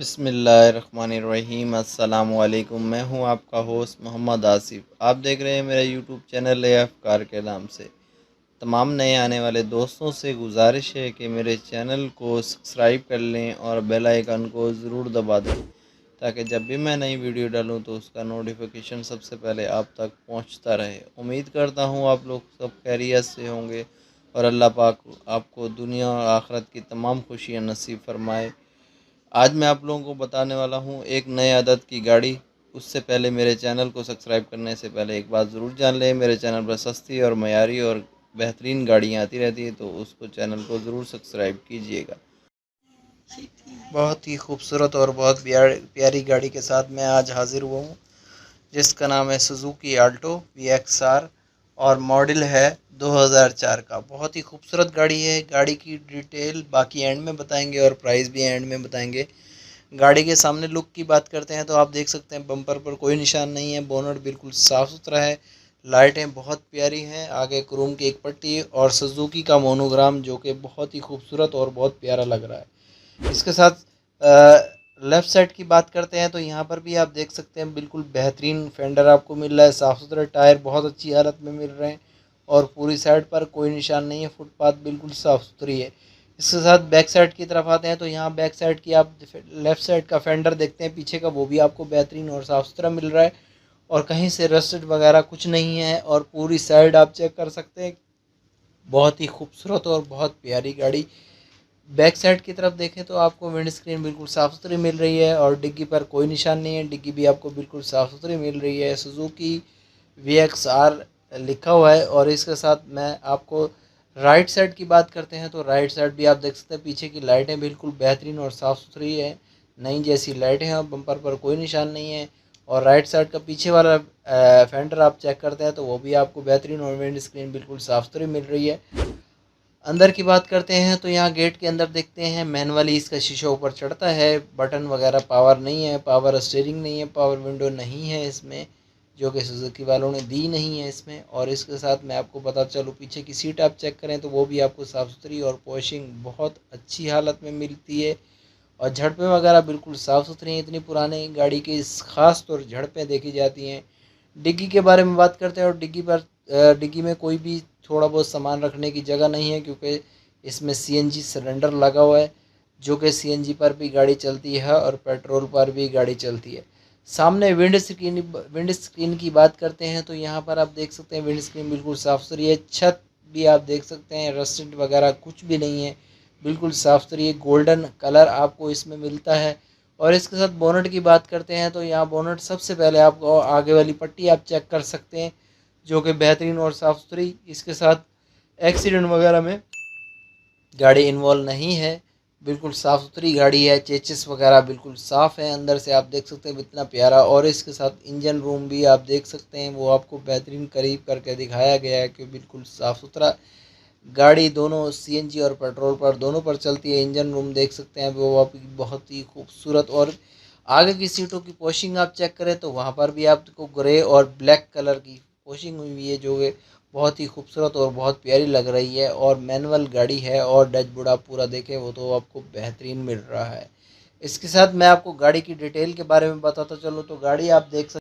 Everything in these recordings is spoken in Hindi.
बिस्मिल्लाहिर्रहमानिर्रहीम। अस्सलामुअलैकुम। मैं हूं आपका होस्ट मोहम्मद आसिफ। आप देख रहे हैं मेरा यूट्यूब चैनल अफ़कार के नाम से। तमाम नए आने वाले दोस्तों से गुजारिश है कि मेरे चैनल को सब्सक्राइब कर लें और बेल आइकन को ज़रूर दबा दें ताकि जब भी मैं नई वीडियो डालूं तो उसका नोटिफिकेशन सबसे पहले आप तक पहुंचता रहे। उम्मीद करता हूं आप लोग सब खैरियत से होंगे और अल्लाह पाक आपको दुनिया और आखिरत की तमाम खुशियाँ नसीब फरमाए। आज मैं आप लोगों को बताने वाला हूँ एक नए आदत की गाड़ी। उससे पहले मेरे चैनल को सब्सक्राइब करने से पहले एक बात ज़रूर जान लें, मेरे चैनल पर सस्ती और मयारी और बेहतरीन गाड़ियाँ आती रहती हैं, तो उसको चैनल को ज़रूर सब्सक्राइब कीजिएगा। बहुत ही खूबसूरत और बहुत प्यारी गाड़ी के साथ मैं आज हाज़िर हुआ हूँ, जिसका नाम है सुजुकी आल्टो VXR और मॉडल है 2004 का। बहुत ही खूबसूरत गाड़ी है। गाड़ी की डिटेल बाकी एंड में बताएंगे और प्राइस भी एंड में बताएंगे। गाड़ी के सामने लुक की बात करते हैं तो आप देख सकते हैं बम्पर पर कोई निशान नहीं है। बोनट बिल्कुल साफ़ सुथरा है। लाइटें बहुत प्यारी हैं। आगे क्रोम की एक पट्टी और सुजुकी का मोनोग्राम जो कि बहुत ही खूबसूरत और बहुत प्यारा लग रहा है। इसके साथ लेफ़्ट साइड की बात करते हैं तो यहाँ पर भी आप देख सकते हैं बिल्कुल बेहतरीन फेंडर आपको मिल रहा है। साफ़ सुथरे टायर बहुत अच्छी हालत में मिल रहे हैं और पूरी साइड पर कोई निशान नहीं है। फुटपाथ बिल्कुल साफ़ सुथरी है। इसके साथ बैक साइड की तरफ आते हैं तो यहाँ बैक साइड की आप लेफ़्ट साइड का फेंडर देखते हैं पीछे का, वो भी आपको बेहतरीन और साफ़ सुथरा मिल रहा है और कहीं से रस्टेड वगैरह कुछ नहीं है। और पूरी साइड आप चेक कर सकते हैं। बहुत ही खूबसूरत और बहुत प्यारी गाड़ी। बैक साइड की तरफ देखें तो आपको विंड स्क्रीन बिल्कुल साफ़ सुथरी मिल रही है और डिग्गी पर कोई निशान नहीं है। डिग्गी भी आपको बिल्कुल साफ़ सुथरी मिल रही है। सुजुकी VXR लिखा हुआ है। और इसके साथ मैं आपको राइट साइड की बात करते हैं तो राइट साइड भी आप देख सकते हैं पीछे की लाइटें बिल्कुल बेहतरीन और साफ़ सुथरी है, नई जैसी लाइटें हैं और बम्पर पर कोई निशान नहीं है। और राइट साइड का पीछे वाला फेंडर आप चेक करते हैं तो वो भी आपको बेहतरीन और विंड स्क्रीन बिल्कुल साफ़ सुथरी मिल रही है। अंदर की बात करते हैं तो यहाँ गेट के अंदर देखते हैं मैनुअली इसका शीशा ऊपर चढ़ता है। बटन वगैरह पावर नहीं है, पावर स्टीयरिंग नहीं है, पावर विंडो नहीं है इसमें, जो कि सुजुकी वालों ने दी नहीं है इसमें। और इसके साथ मैं आपको बता चलूँ पीछे की सीट आप चेक करें तो वो भी आपको साफ़ सुथरी और पॉलिशिंग बहुत अच्छी हालत में मिलती है और झड़पें वगैरह बिल्कुल साफ़ सुथरी हैं। इतनी पुरानी गाड़ी की ख़ास तौर झड़पें देखी जाती हैं। डिग्गी के बारे में बात करते हैं और डिग्गी में कोई भी थोड़ा बहुत सामान रखने की जगह नहीं है क्योंकि इसमें CNG सिलेंडर लगा हुआ है, जो कि CNG पर भी गाड़ी चलती है और पेट्रोल पर भी गाड़ी चलती है। सामने विंड स्क्रीन की बात करते हैं तो यहाँ पर आप देख सकते हैं विंड स्क्रीन बिल्कुल साफ़ सुथरी है। छत भी आप देख सकते हैं रस्टेड वगैरह कुछ भी नहीं है, बिल्कुल साफ़ सुथरी है। गोल्डन कलर आपको इसमें मिलता है। और इसके साथ बोनट की बात करते हैं तो यहाँ बोनट सबसे पहले आपको आगे वाली पट्टी आप चेक कर सकते हैं जो कि बेहतरीन और साफ़ सुथरी। इसके साथ एक्सीडेंट वगैरह में गाड़ी इन्वॉल्व नहीं है, बिल्कुल साफ़ सुथरी गाड़ी है। चेचिस वगैरह बिल्कुल साफ़ है, अंदर से आप देख सकते हैं इतना प्यारा। और इसके साथ इंजन रूम भी आप देख सकते हैं, वो आपको बेहतरीन करीब करके दिखाया गया है कि बिल्कुल साफ़ सुथरा। गाड़ी दोनों CNG और पेट्रोल पर दोनों पर चलती है। इंजन रूम देख सकते हैं वो आप बहुत ही खूबसूरत। और आगे की सीटों की पॉशिंग आप चेक करें तो वहाँ पर भी आपको ग्रे और ब्लैक कलर की पॉशिंग हुई है जो कि बहुत ही खूबसूरत और बहुत प्यारी लग रही है। और मैनुअल गाड़ी है और डैशबोर्ड आप पूरा देखें वो तो आपको बेहतरीन मिल रहा है। इसके साथ मैं आपको गाड़ी की डिटेल के बारे में बताता चलूँ तो गाड़ी आप देख सकते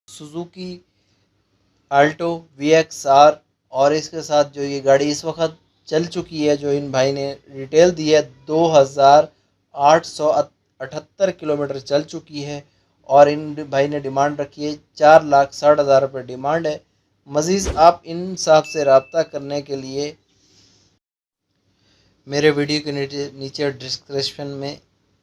सुजुकी आल्टो VXR। और इसके साथ जो ये गाड़ी इस वक्त चल चुकी है, जो इन भाई ने डिटेल दी है, 2878 किलोमीटर चल चुकी है। और इन भाई ने डिमांड रखी है 4,60,000 रुपये डिमांड है। मज़ीद आप इन साहब से रब्ता करने के लिए मेरे वीडियो के नीचे डिस्क्रिप्शन में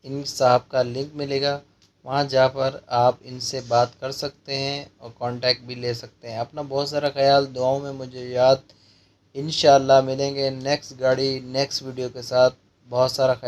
इन साहब का लिंक मिलेगा, वहाँ जा पर आप इनसे बात कर सकते हैं और कांटेक्ट भी ले सकते हैं। अपना बहुत सारा ख्याल, दुआओं में मुझे याद। इंशाअल्लाह मिलेंगे नेक्स्ट गाड़ी नेक्स्ट वीडियो के साथ। बहुत सारा ख्याल।